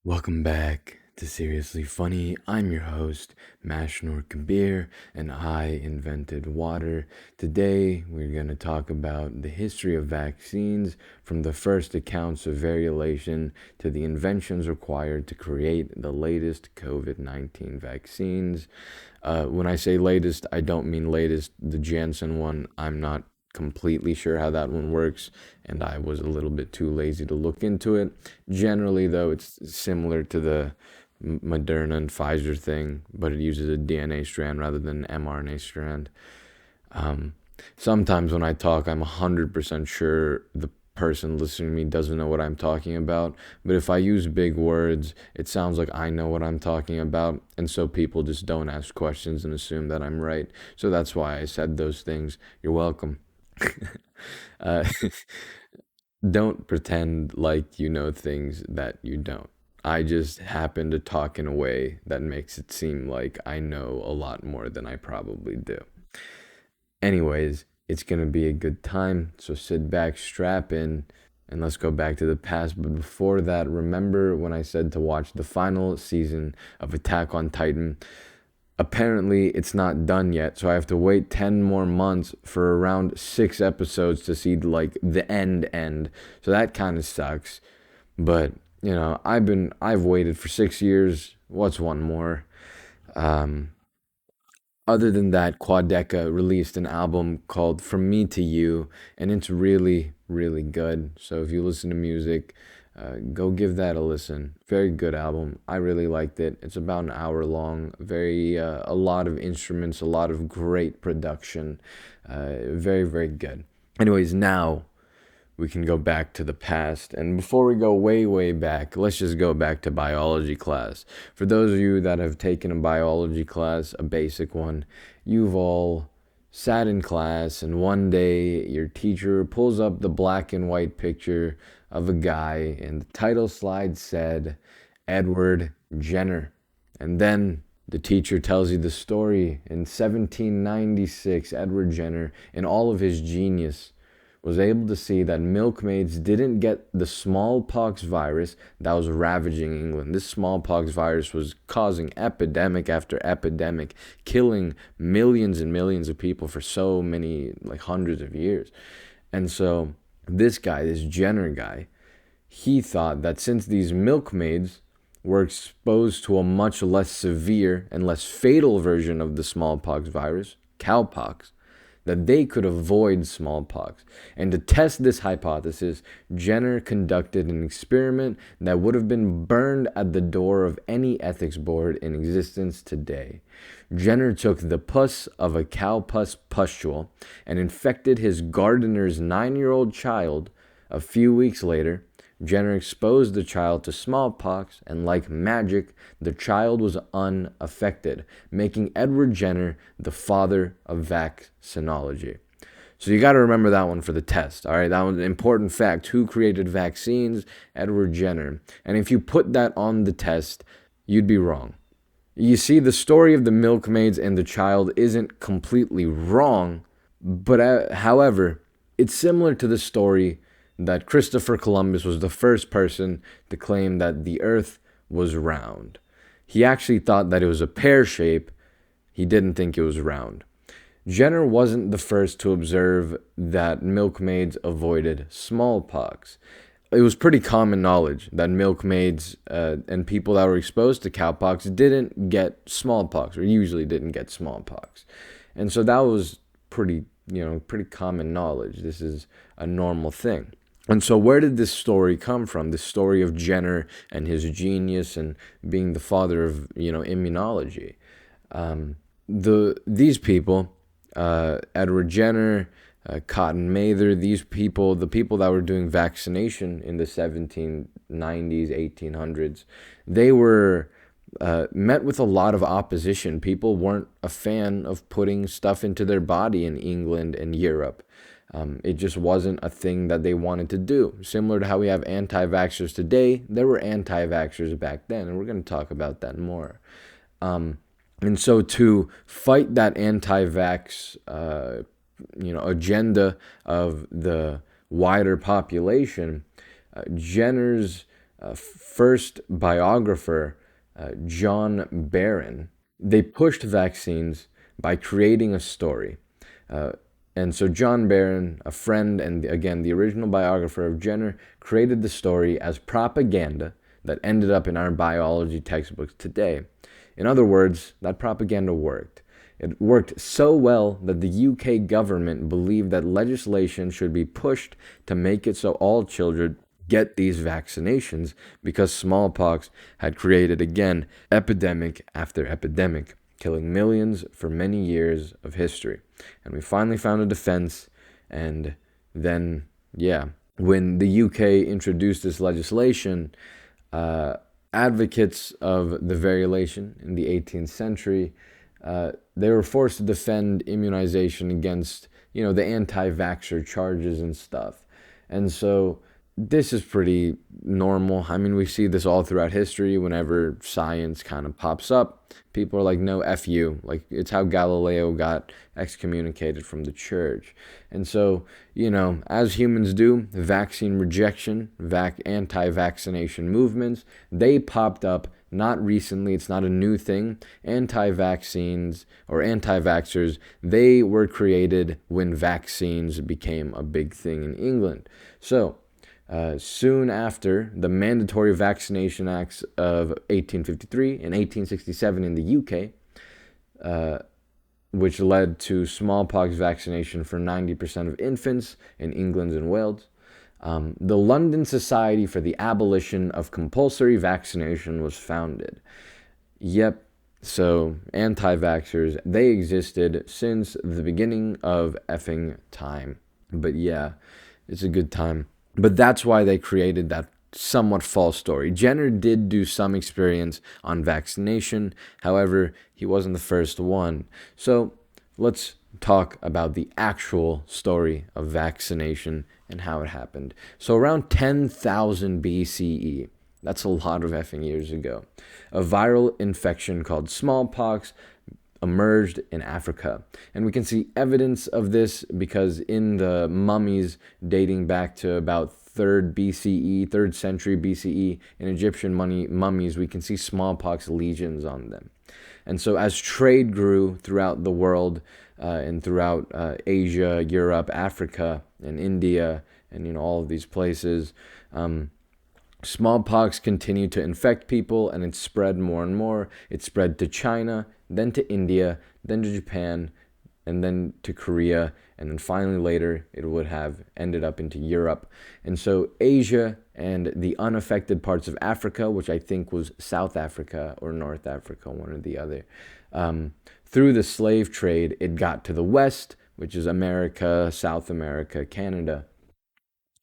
Welcome back to Seriously Funny. I'm your host, Mashnur Kabir, and I invented water. Today, we're going to talk about the history of vaccines from the first accounts of variolation to the inventions required to create the latest COVID-19 vaccines. When I say latest, I don't mean latest, the Janssen one. I'm not completely sure how that one works, and I was a little bit too lazy to look into it. Generally, though, it's similar to the Moderna and Pfizer thing, but it uses a DNA strand rather than an mRNA strand. Um, Sometimes when I talk, I'm 100% sure the person listening to me doesn't know what I'm talking about. But if I use big words, it sounds like I know what I'm talking about. And so people just don't ask questions and assume that I'm right. So that's why I said those things. You're welcome. uh, don't pretend like you know things that you don't. I just happen to talk in a way that makes it seem like I know a lot more than I probably do. Anyways, it's going to be a good time, so sit back, strap in, and let's go back to the past. But before that, remember when I said to watch the final season of Attack on Titan? Apparently, it's not done yet, so I have to wait 10 more months for around 6 episodes to see like the end. So that kind of sucks. But, I've waited for 6 years. What's one more? Um, Other than that, Quadeca released an album called From Me to You, and it's really, really good. So if you listen to music, go give that a listen. Very good album. I really liked it. It's about an hour long. A lot of instruments, a lot of great production. Very, very good. Anyways, now we can go back to the past. And before we go way, way back, let's just go back to biology class. For those of you that have taken a biology class, a basic one, you've all sat in class and one day your teacher pulls up the black and white picture of a guy and the title slide said Edward Jenner. And then the teacher tells you the story. In 1796, Edward Jenner, in all of his genius, was able to see that milkmaids didn't get the smallpox virus that was ravaging England. This smallpox virus was causing epidemic after epidemic, killing millions and millions of people for so many, like hundreds of years. And so this guy, this Jenner guy, he thought that since these milkmaids were exposed to a much less severe and less fatal version of the smallpox virus, cowpox, that they could avoid smallpox. And to test this hypothesis, Jenner conducted an experiment that would have been burned at the door of any ethics board in existence today. Jenner took the pus of a cow pustule and infected his gardener's 9-year-old child. A few weeks later, Jenner exposed the child to smallpox, and like magic, the child was unaffected, making Edward Jenner the father of vaccinology. So you got to remember that one for the test. All right, that was an important fact. Who created vaccines? Edward Jenner. And if you put that on the test, you'd be wrong. You see, the story of the milkmaids and the child isn't completely wrong, but however, it's similar to the story that Christopher Columbus was the first person to claim that the earth was round. He actually thought that it was a pear shape. He didn't think it was round. Jenner wasn't the first to observe that milkmaids avoided smallpox. It was pretty common knowledge that milkmaids and people that were exposed to cowpox didn't get smallpox, or usually didn't get smallpox. And so that was pretty common knowledge. This is a normal thing. And so where did this story come from? The story of Jenner and his genius and being the father of, immunology. These people, Edward Jenner, Cotton Mather, the people that were doing vaccination in the 1790s, 1800s, they were met with a lot of opposition. People weren't a fan of putting stuff into their body in England and Europe. It just wasn't a thing that they wanted to do. Similar to how we have anti-vaxxers today, there were anti-vaxxers back then, and we're going to talk about that more. And so to fight that anti-vax, agenda of the wider population, Jenner's first biographer, John Barron, they pushed vaccines by creating a story. Uh, and so John Barron, a friend and again the original biographer of Jenner, created the story as propaganda that ended up in our biology textbooks today. In other words, that propaganda worked. It worked so well that the UK government believed that legislation should be pushed to make it so all children get these vaccinations because smallpox had created, again, epidemic after epidemic, killing millions for many years of history. And we finally found a defense, and then, yeah, when the UK introduced this legislation, uh, advocates of the variolation in the 18th century, they were forced to defend immunization against, the anti-vaxxer charges and stuff. And so this is pretty normal. I mean, we see this all throughout history. Whenever science kind of pops up, people are like, no, F you. Like, it's how Galileo got excommunicated from the church. And so, as humans do, vaccine rejection, anti-vaccination movements, they popped up not recently. It's not a new thing. Anti-vaccines or anti-vaxxers, they were created when vaccines became a big thing in England. So, soon after the Mandatory Vaccination Acts of 1853 and 1867 in the UK, which led to smallpox vaccination for 90% of infants in England and Wales, the London Society for the Abolition of Compulsory Vaccination was founded. Yep, so anti-vaxxers, they existed since the beginning of effing time. But yeah, it's a good time. But that's why they created that somewhat false story. Jenner did do some experience on vaccination. However, he wasn't the first one. So let's talk about the actual story of vaccination and how it happened. So around 10,000 BCE, that's a lot of effing years ago, a viral infection called smallpox emerged in Africa. And we can see evidence of this because in the mummies dating back to about 3rd century BCE, in Egyptian mummies, we can see smallpox lesions on them. And so as trade grew throughout the world and throughout Asia, Europe, Africa, and India, and all of these places, smallpox continued to infect people, and it spread more and more. It spread to China, then to India, then to Japan, and then to Korea, and then finally later it would have ended up into Europe. And so Asia and the unaffected parts of Africa, which I think was South Africa or North Africa, one or the other, through the slave trade, it got to the West, which is America, South America, Canada.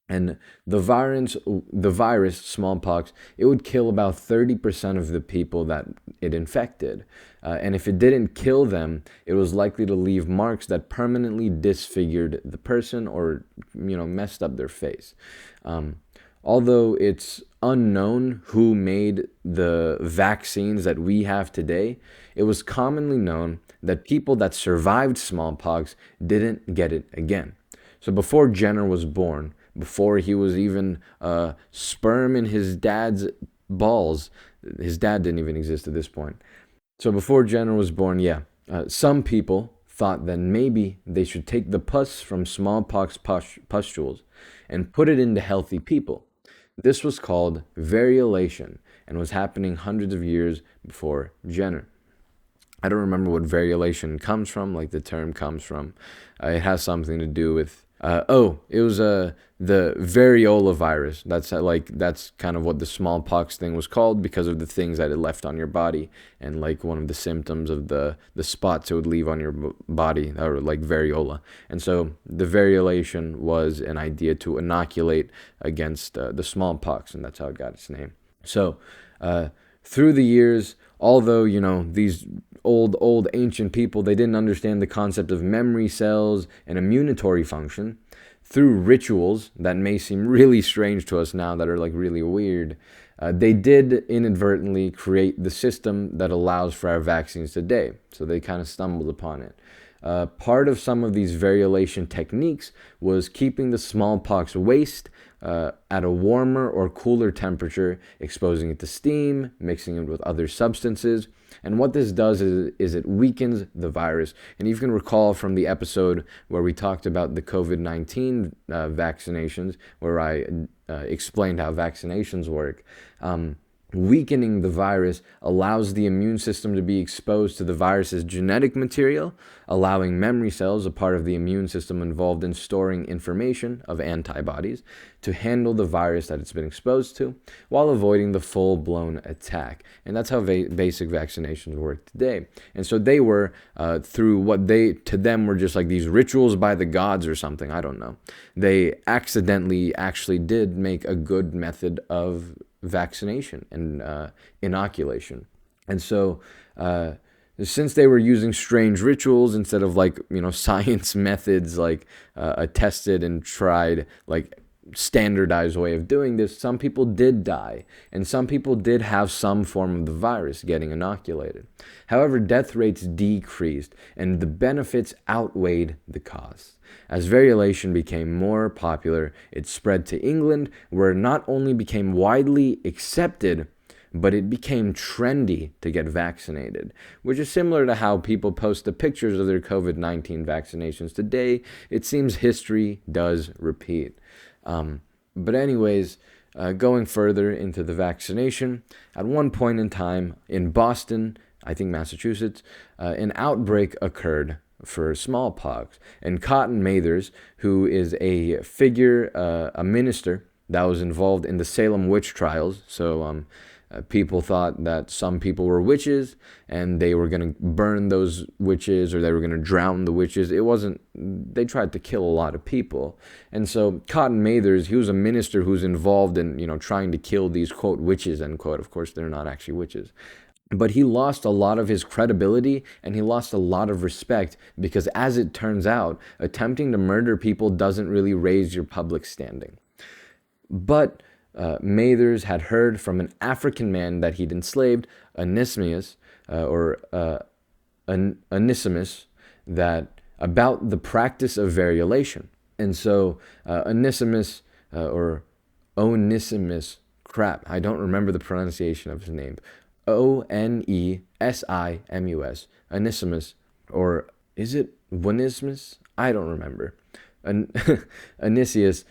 And the virus, smallpox, it would kill about 30% of the people that it infected. And if it didn't kill them, it was likely to leave marks that permanently disfigured the person or, messed up their face. Although it's unknown who made the vaccines that we have today, it was commonly known that people that survived smallpox didn't get it again. So before Jenner was born, before he was even a sperm in his dad's balls, his dad didn't even exist at this point. So before Jenner was born, some people thought that maybe they should take the pus from smallpox pustules and put it into healthy people. This was called variolation and was happening hundreds of years before Jenner. I don't remember what variolation comes from, like the term comes from. It has something to do with it was the variola virus. That's kind of what the smallpox thing was called because of the things that it left on your body, and like one of the symptoms of the spots it would leave on your body or like variola. And so the variolation was an idea to inoculate against the smallpox, and that's how it got its name. So through the years, although these old ancient people, they didn't understand the concept of memory cells and immunitory function, through rituals that may seem really strange to us now, that are like really weird, they did inadvertently create the system that allows for our vaccines today. So they kind of stumbled upon it. Part of some of these variolation techniques was keeping the smallpox waste at a warmer or cooler temperature, exposing it to steam, mixing it with other substances. And what this does is it weakens the virus. And you can recall from the episode where we talked about the COVID-19 vaccinations, where I explained how vaccinations work. Weakening the virus allows the immune system to be exposed to the virus's genetic material, allowing memory cells, a part of the immune system involved in storing information of antibodies, to handle the virus that it's been exposed to, while avoiding the full-blown attack. And that's how basic vaccinations work today. And so they were, through what to them were just like these rituals by the gods or something, I don't know. They accidentally actually did make a good method of vaccination and inoculation. And so since they were using strange rituals instead of science methods, a tested and tried standardized way of doing this, some people did die, and some people did have some form of the virus getting inoculated. However, death rates decreased, and the benefits outweighed the costs. As variolation became more popular, it spread to England, where it not only became widely accepted, but it became trendy to get vaccinated, which is similar to how people post the pictures of their COVID-19 vaccinations today. It seems history does repeat. But anyways, going further into the vaccination, at one point in time in Boston, I think Massachusetts, an outbreak occurred for smallpox. And Cotton Mathers, who is a figure, a minister that was involved in the Salem witch trials, so people thought that some people were witches and they were going to burn those witches, or they were going to drown the witches. It wasn't, they tried to kill a lot of people. And so Cotton Mathers, he was a minister who's involved in, trying to kill these, quote, witches, end quote. Of course, they're not actually witches. But he lost a lot of his credibility and he lost a lot of respect because, as it turns out, attempting to murder people doesn't really raise your public standing. But Mathers had heard from an African man that he'd enslaved, Onesimus, that about the practice of variolation. And so Onesimus, crap, I don't remember the pronunciation of his name. Onesimus, Onesimus, or is it Onesimus? I don't remember. Onesius,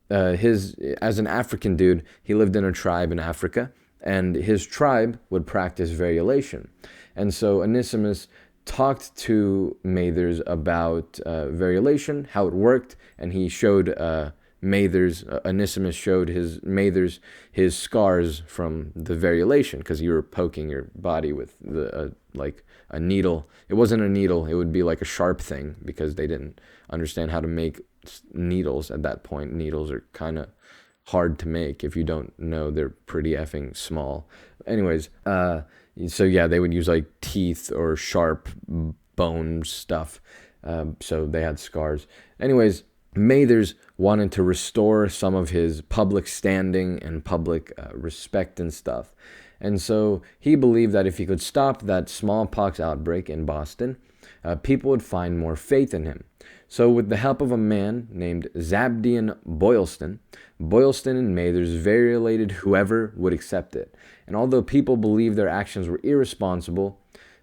as an African dude, he lived in a tribe in Africa, and his tribe would practice variolation. And so Onesimus talked to Mathers about variolation, how it worked, and he showed Onesimus showed Mathers his scars from the variolation, because you were poking your body with a needle. It wasn't a needle, it would be like a sharp thing, because they didn't understand how to make needles at that point. Needles are kind of hard to make. If you don't know, they're pretty effing small. Anyways, so yeah, they would use teeth or sharp bone stuff. So they had scars. Anyways, Mathers wanted to restore some of his public standing and public respect and stuff. And so he believed that if he could stop that smallpox outbreak in Boston, people would find more faith in him. So with the help of a man named Zabdian Boylston and Mathers variolated whoever would accept it. And although people believed their actions were irresponsible,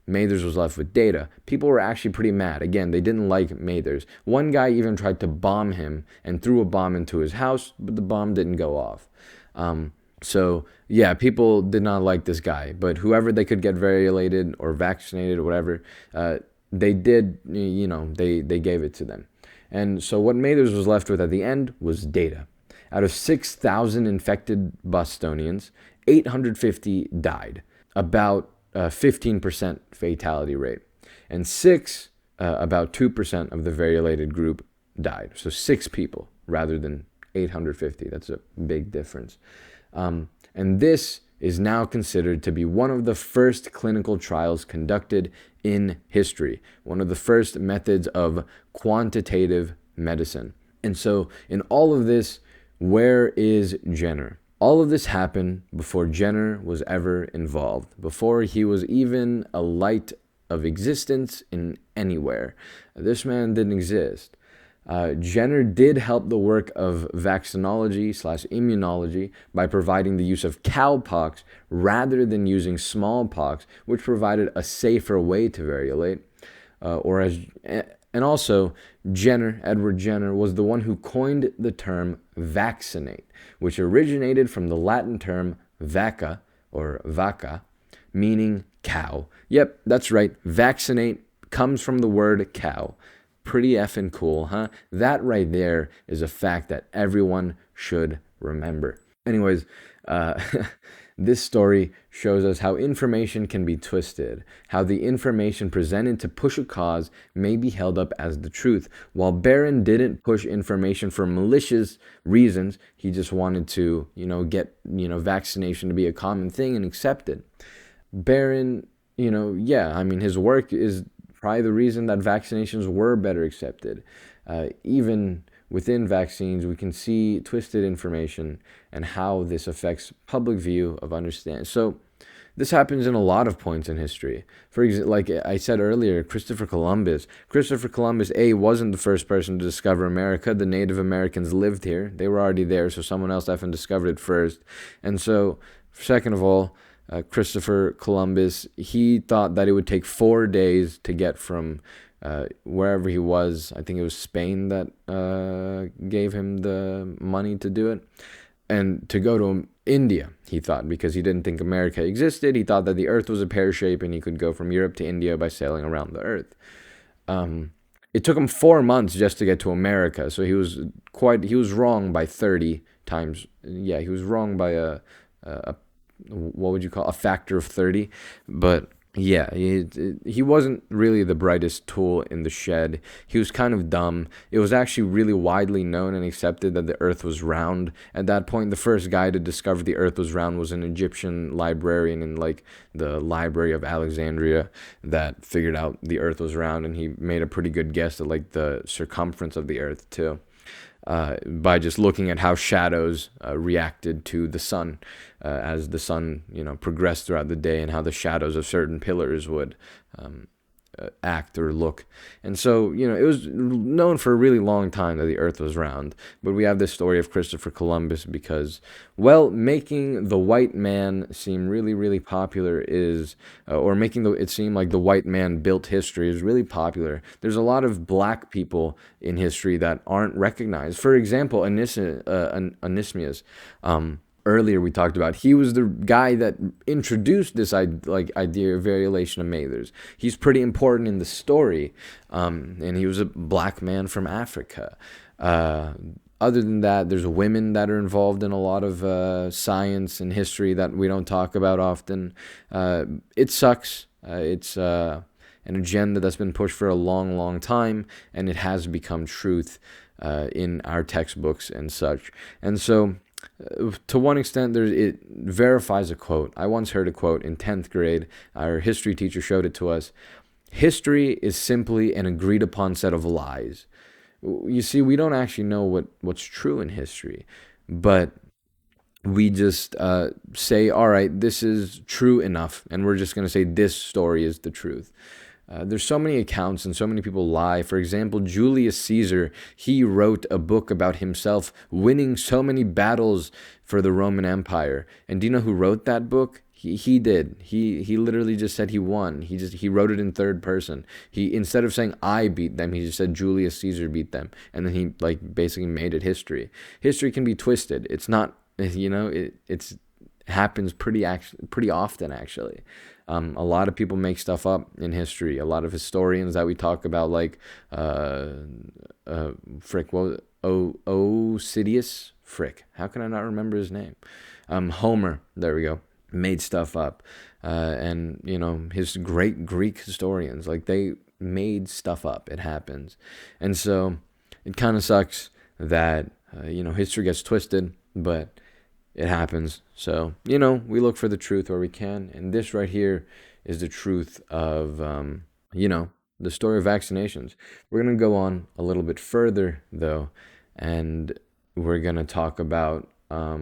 Mathers was left with data. People were actually pretty mad. Again, they didn't like Mathers. One guy even tried to bomb him and threw a bomb into his house, but the bomb didn't go off. So yeah, people did not like this guy. But whoever they could get variolated or vaccinated or whatever, they did, they gave it to them. And so what Mathers was left with at the end was data. Out of 6,000 infected Bostonians, 850 died. About 15% fatality rate, and about 2% of the variolated group died. So 6 people rather than 850. That's a big difference. And this is now considered to be one of the first clinical trials conducted in history, one of the first methods of quantitative medicine. And so in all of this, where is Jenner? All of this happened before Jenner was ever involved, before he was even a light of existence in anywhere. This man didn't exist. Jenner did help the work of vaccinology slash immunology by providing the use of cowpox rather than using smallpox, which provided a safer way to variolate. Or as and also Edward Jenner was the one who coined the term vaccinate, which originated from the Latin term vacca or vaca, meaning cow. Yep, that's right. Vaccinate comes from the word cow. Pretty effing cool, huh? That right there is a fact that everyone should remember. Anyways, uh, this story shows us how information can be twisted, how the information presented to push a cause may be held up as the truth. While Barron didn't push information for malicious reasons, he just wanted to, get, vaccination to be a common thing and accepted. Barron, yeah, I mean, his work is probably the reason that vaccinations were better accepted. Even within vaccines, we can see twisted information and how this affects public view of understanding. So, this happens in a lot of points in history. For example, like I said earlier, Christopher Columbus. Christopher Columbus, wasn't the first person to discover America. The Native Americans lived here. They were already there, so someone else effing discovered it first. And so, second of all, Christopher Columbus, he thought that it would take 4 days to get from wherever he was. I think it was Spain that gave him the money to do it. And to go to India, he thought, because he didn't think America existed. He thought that the earth was a pear shape and he could go from Europe to India by sailing around the earth. It took him 4 months just to get to America. So he was wrong by 30 times. Yeah, he was wrong by a what would you call a factor of 30. But yeah, he wasn't really the brightest tool in the shed. He was kind of dumb. It was actually really widely known and accepted that the earth was round. At that point, the first guy to discover the earth was round was an Egyptian librarian in like the Library of Alexandria that figured out the earth was round, and he made a pretty good guess at like the circumference of the earth too. By just looking at how shadows reacted to the sun as the sun, progressed throughout the day, and how the shadows of certain pillars would act or look. And so, it was known for a really long time that the earth was round. But we have this story of Christopher Columbus because, well, making the white man seem really, really popular is, or making it seem like the white man built history is really popular. There's a lot of black people in history that aren't recognized. For example, Onesimus. Earlier we talked about, he was the guy that introduced this idea of variolation of Mathers. He's pretty important in the story, and he was a black man from Africa. Other than that, there's women that are involved in a lot of science and history that we don't talk about often. It sucks. It's an agenda that's been pushed for a long, long time, and it has become truth in our textbooks and such. And so, to one extent, it verifies a quote. I once heard a quote in 10th grade. Our history teacher showed it to us. History is simply an agreed upon set of lies. You see, we don't actually know what's true in history, but we just say, all right, this is true enough, and we're just going to say this story is the truth. There's so many accounts and so many people lie. For example, Julius Caesar, he wrote a book about himself winning so many battles for the Roman Empire. And do you know who wrote that book? He did. He literally just said he won. He wrote it in third person. He, instead of saying I beat them, he just said Julius Caesar beat them. And then he basically made it history. History can be twisted. It's not, it's happens pretty often actually. A lot of people make stuff up in history. A lot of historians that we talk about, like Osidius. How can I not remember his name? Homer. There we go. Made stuff up, and his great Greek historians, they made stuff up. It happens, and so it kind of sucks that history gets twisted, but it happens. So, we look for the truth where we can. And this right here is the truth of, the story of vaccinations. We're going to go on a little bit further, though, and we're going to talk about a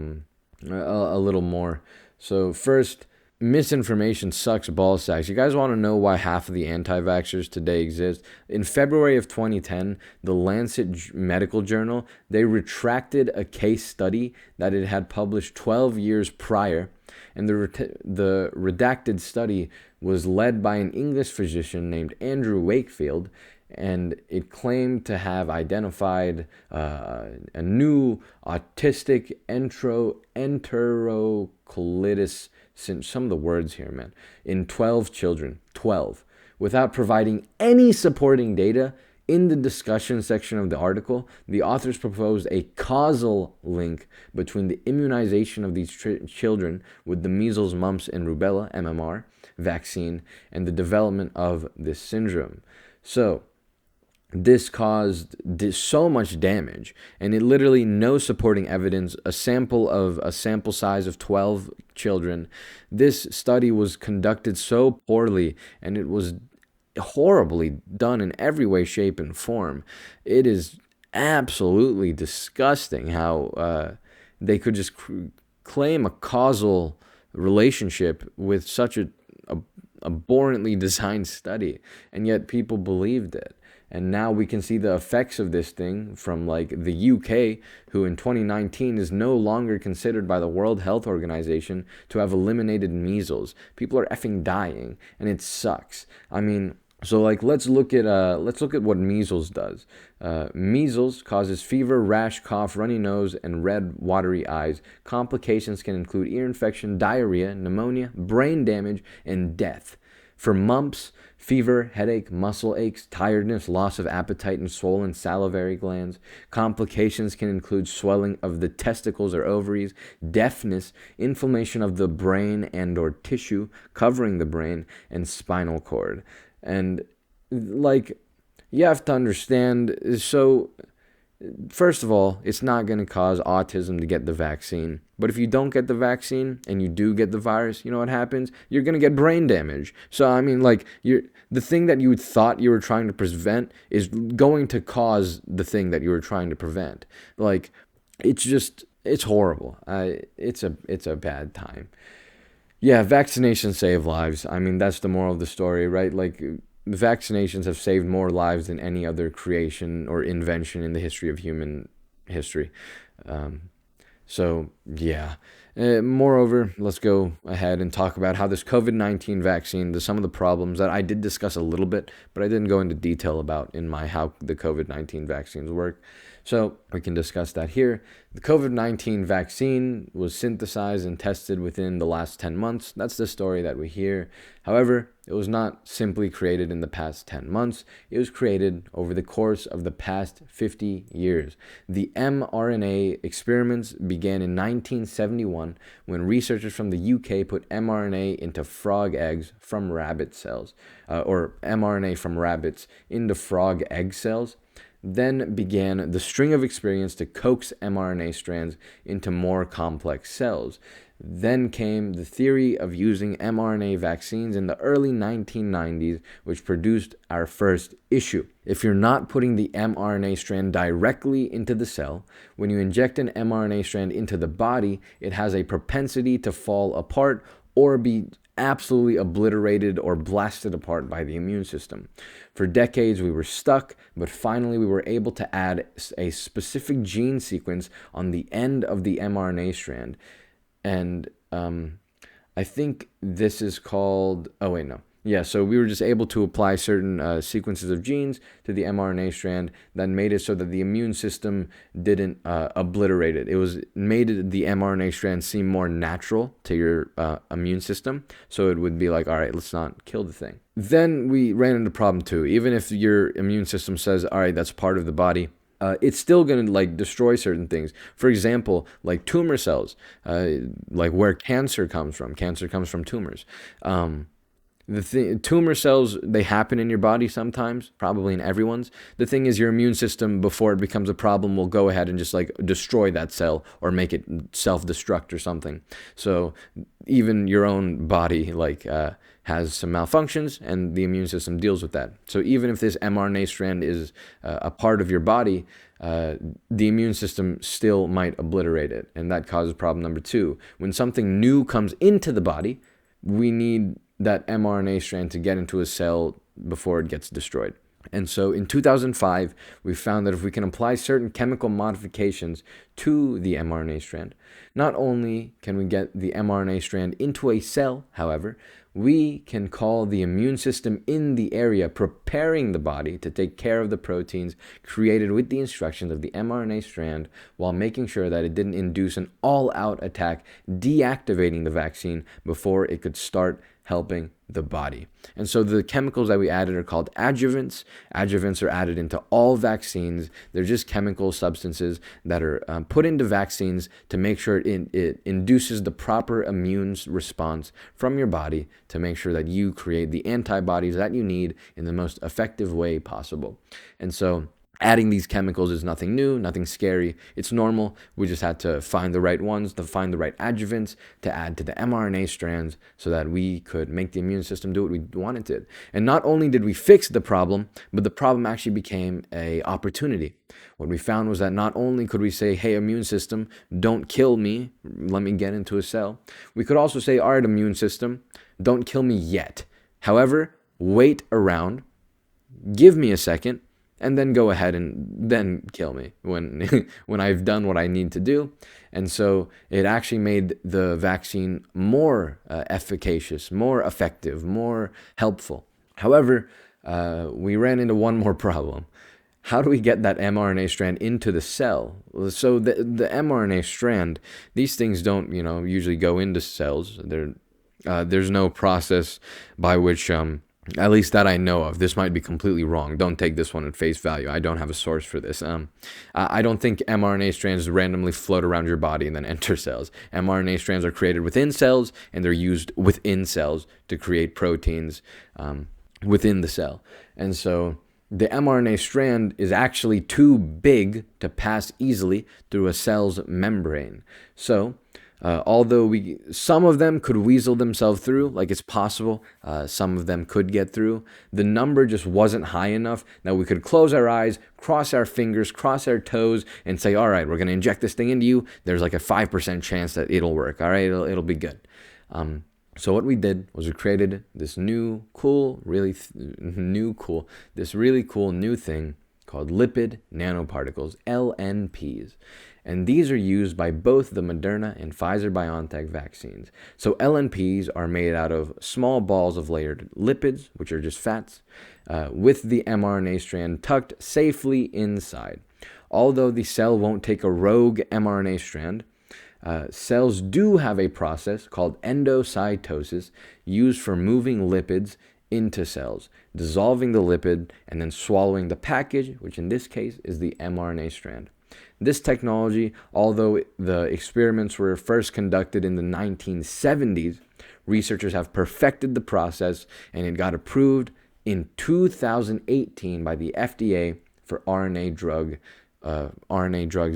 little more. So first, misinformation sucks ball sacks. You guys want to know why half of the anti-vaxxers today exist? In February of 2010, the Lancet Medical Journal, they retracted a case study that it had published 12 years prior, and the redacted study was led by an English physician named Andrew Wakefield, and it claimed to have identified a new autistic enterocolitis, some of the words here, man, in 12 children, 12, without providing any supporting data. In the discussion section of the article, the authors proposed a causal link between the immunization of these children with the measles, mumps, and rubella, MMR, vaccine, and the development of this syndrome. So, this caused so much damage, and it literally no supporting evidence, a sample size of 12 children. This study was conducted so poorly, and it was horribly done in every way, shape, and form. It is absolutely disgusting how they could just claim a causal relationship with such a abhorrently designed study, and yet people believed it. And now we can see the effects of this thing from like the UK, who in 2019 is no longer considered by the World Health Organization to have eliminated measles. People are effing dying, and it sucks. I mean, so like let's look at what measles does. Measles causes fever, rash, cough, runny nose, and red, watery eyes. Complications can include ear infection, diarrhea, pneumonia, brain damage, and death. For mumps, fever, headache, muscle aches, tiredness, loss of appetite, and swollen salivary glands. Complications can include swelling of the testicles or ovaries, deafness, inflammation of the brain and or tissue covering the brain, and spinal cord. And like, you have to understand, so first of all, it's not going to cause autism to get the vaccine. But if you don't get the vaccine and you do get the virus, you know what happens? You're going to get brain damage. So, I mean, like, the thing that you thought you were trying to prevent is going to cause the thing that you were trying to prevent. Like, it's horrible. It's a bad time. Yeah, vaccinations save lives. I mean, that's the moral of the story, right? Like, vaccinations have saved more lives than any other creation or invention in the history of human history. So, yeah. Moreover, let's go ahead and talk about how this COVID-19 vaccine, some of the problems that I did discuss a little bit, but I didn't go into detail about in my how the COVID-19 vaccines work. So we can discuss that here. The COVID-19 vaccine was synthesized and tested within the last 10 months. That's the story that we hear. However, it was not simply created in the past 10 months. It was created over the course of the past 50 years. The mRNA experiments began in 1971 when researchers from the UK put mRNA into frog eggs from rabbit cells, or mRNA from rabbits into frog egg cells. Then began the string of experiments to coax mRNA strands into more complex cells. Then came the theory of using mRNA vaccines in the early 1990s, which produced our first issue. If you're not putting the mRNA strand directly into the cell, when you inject an mRNA strand into the body, it has a propensity to fall apart or be absolutely obliterated or blasted apart by the immune system. For decades, we were stuck, but finally we were able to add a specific gene sequence on the end of the mRNA strand. And I think this is called, oh wait, no. Yeah, so we were just able to apply certain sequences of genes to the mRNA strand that made it so that the immune system didn't obliterate it. It made the mRNA strand seem more natural to your immune system. So it would be like, all right, let's not kill the thing. Then we ran into problem two. Even if your immune system says, all right, that's part of the body, it's still going to like destroy certain things. For example, like tumor cells, like where cancer comes from. Cancer comes from tumors. Tumor cells, they happen in your body sometimes, probably in everyone's. The thing is, your immune system, before it becomes a problem, will go ahead and just like destroy that cell or make it self-destruct or something. So even your own body like has some malfunctions, and the immune system deals with that. So even if this mRNA strand is a part of your body, the immune system still might obliterate it, and that causes problem number two. When something new comes into the body, we need that mRNA strand to get into a cell before it gets destroyed. And so in 2005, we found that if we can apply certain chemical modifications to the mRNA strand, not only can we get the mRNA strand into a cell, however, we can call the immune system in the area preparing the body to take care of the proteins created with the instructions of the mRNA strand while making sure that it didn't induce an all-out attack, deactivating the vaccine before it could start helping the body. And so the chemicals that we added are called adjuvants. Adjuvants are added into all vaccines. They're just chemical substances that are put into vaccines to make sure it induces the proper immune response from your body to make sure that you create the antibodies that you need in the most effective way possible. And so adding these chemicals is nothing new, nothing scary. It's normal. We just had to find the right ones, to find the right adjuvants to add to the mRNA strands so that we could make the immune system do what we wanted it. And not only did we fix the problem, but the problem actually became an opportunity. What we found was that not only could we say, hey, immune system, don't kill me, let me get into a cell. We could also say, all right, immune system, don't kill me yet. However, wait around, give me a second, and then go ahead and then kill me when when I've done what I need to do. And so it actually made the vaccine more efficacious, more effective, more helpful. However, we ran into one more problem. How do we get that mRNA strand into the cell? So the mRNA strand, these things don't, usually go into cells. There's no process by which at least that I know of. This might be completely wrong. Don't take this one at face value. I don't have a source for this. I don't think mRNA strands randomly float around your body and then enter cells. mRNA strands are created within cells, and they're used within cells to create proteins within the cell. And so the mRNA strand is actually too big to pass easily through a cell's membrane. So although some of them could weasel themselves through, like it's possible, some of them could get through, the number just wasn't high enough that we could close our eyes, cross our fingers, cross our toes, and say, all right, we're going to inject this thing into you. There's like a 5% chance that it'll work. All right, it'll be good. So what we did was we created this really cool new thing called lipid nanoparticles, LNPs. And these are used by both the Moderna and Pfizer-BioNTech vaccines. So LNPs are made out of small balls of layered lipids, which are just fats, with the mRNA strand tucked safely inside. Although the cell won't take a rogue mRNA strand, cells do have a process called endocytosis used for moving lipids into cells, dissolving the lipid and then swallowing the package, which in this case is the mRNA strand. This technology, although the experiments were first conducted in the 1970s, researchers have perfected the process, and it got approved in 2018 by the FDA for RNA drugs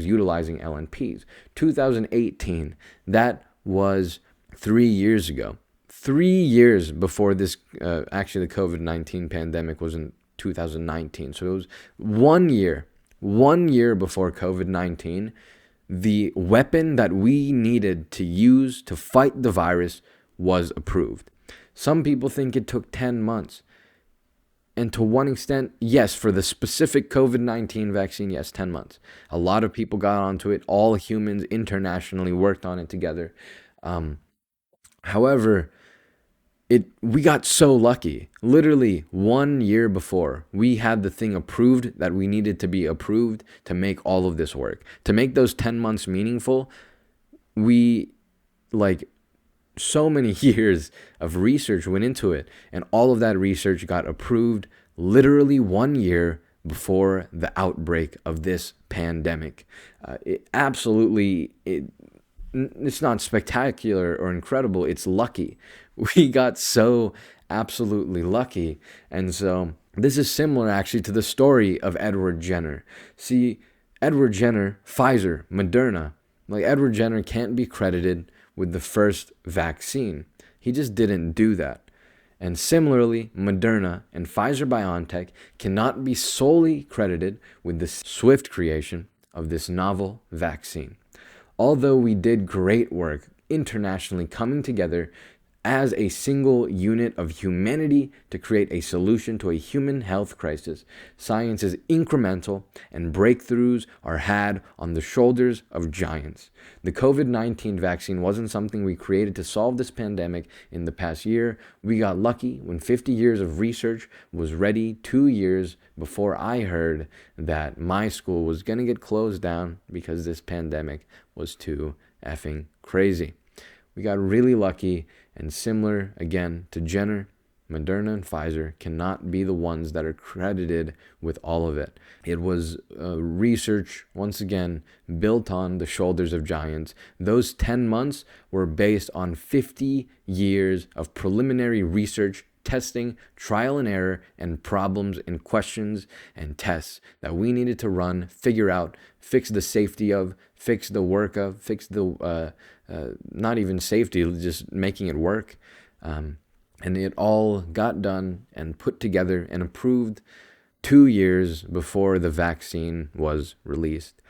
utilizing LNPs. 2018, that was 3 years ago. 3 years before this, actually the COVID-19 pandemic was in 2019. So it was 1 year before COVID-19, the weapon that we needed to use to fight the virus was approved. Some people think it took 10 months. And to one extent, yes, for the specific COVID-19 vaccine, yes, 10 months. A lot of people got onto it. All humans internationally worked on it together. However, we got so lucky. Literally 1 year before, we had the thing approved that we needed to be approved to make all of this work. To make those 10 months meaningful, so many years of research went into it, and all of that research got approved literally 1 year before the outbreak of this pandemic. It's not spectacular or incredible, it's lucky. We got so absolutely lucky. And so this is similar actually to the story of Edward Jenner. See, Edward Jenner, Pfizer, Moderna, Edward Jenner can't be credited with the first vaccine. He just didn't do that. And similarly, Moderna and Pfizer-BioNTech cannot be solely credited with the swift creation of this novel vaccine. Although we did great work internationally coming together as a single unit of humanity to create a solution to a human health crisis. Science is incremental, and breakthroughs are had on the shoulders of giants. The COVID-19 vaccine wasn't something we created to solve this pandemic in the past year. We got lucky when 50 years of research was ready 2 years before I heard that my school was going to get closed down because this pandemic was too effing crazy. We got really lucky, and similar again to Jenner, Moderna and Pfizer cannot be the ones that are credited with all of it. It was research, once again, built on the shoulders of giants. Those 10 months were based on 50 years of preliminary research, testing, trial and error, and problems and questions and tests that we needed to run, figure out, fix the safety of, fix the work of, fix the, not even safety, just making it work. And it all got done and put together and approved 2 years before the vaccine was released.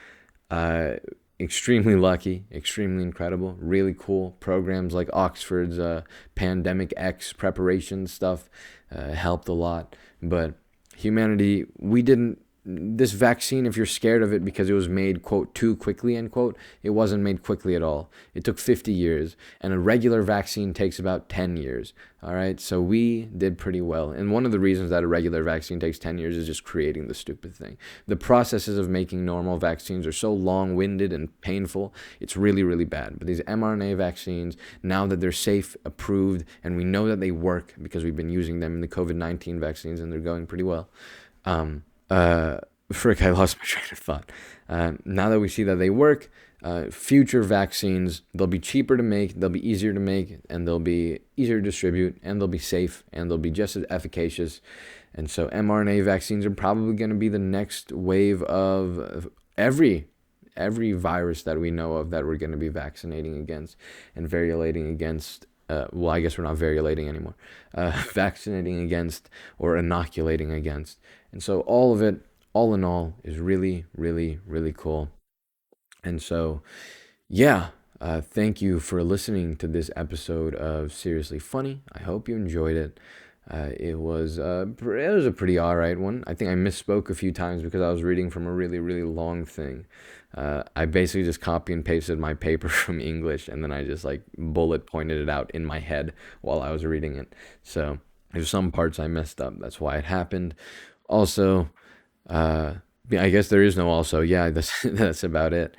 Extremely lucky, extremely incredible, really cool. Programs like Oxford's Pandemic X preparation stuff helped a lot. But humanity, this vaccine, if you're scared of it because it was made, quote, too quickly, end quote, it wasn't made quickly at all. It took 50 years, and a regular vaccine takes about 10 years, all right? So we did pretty well. And one of the reasons that a regular vaccine takes 10 years is just creating the stupid thing. The processes of making normal vaccines are so long-winded and painful, it's really, really bad. But these mRNA vaccines, now that they're safe, approved, and we know that they work because we've been using them in the COVID-19 vaccines, and they're going pretty well, frick, I lost my train of thought. Now that we see that they work, future vaccines, they'll be cheaper to make, they'll be easier to make, and they'll be easier to distribute, and they'll be safe, and they'll be just as efficacious. And so mRNA vaccines are probably going to be the next wave of every virus that we know of that we're going to be vaccinating against and variolating against. Well, I guess we're not variolating anymore. Vaccinating against or inoculating against. And so all of it, all in all, is really, really, really cool. And so, yeah, thank you for listening to this episode of Seriously Funny. I hope you enjoyed it. It was a pretty alright one. I think I misspoke a few times because I was reading from a really, really long thing. I basically just copy and pasted my paper from English, and then I just like bullet pointed it out in my head while I was reading it. So there's some parts I messed up. That's why it happened. Also, I guess there is no also. Yeah, that's about it.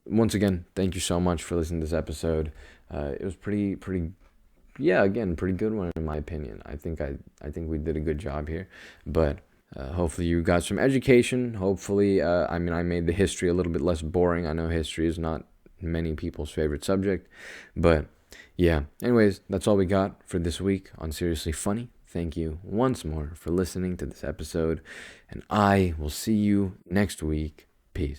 Once again, thank you so much for listening to this episode. It was pretty, yeah, again, pretty good one in my opinion. I think we did a good job here, but hopefully you got some education. Hopefully, I made the history a little bit less boring. I know history is not many people's favorite subject, but yeah. Anyways, that's all we got for this week on Seriously Funny. Thank you once more for listening to this episode, and I will see you next week. Peace.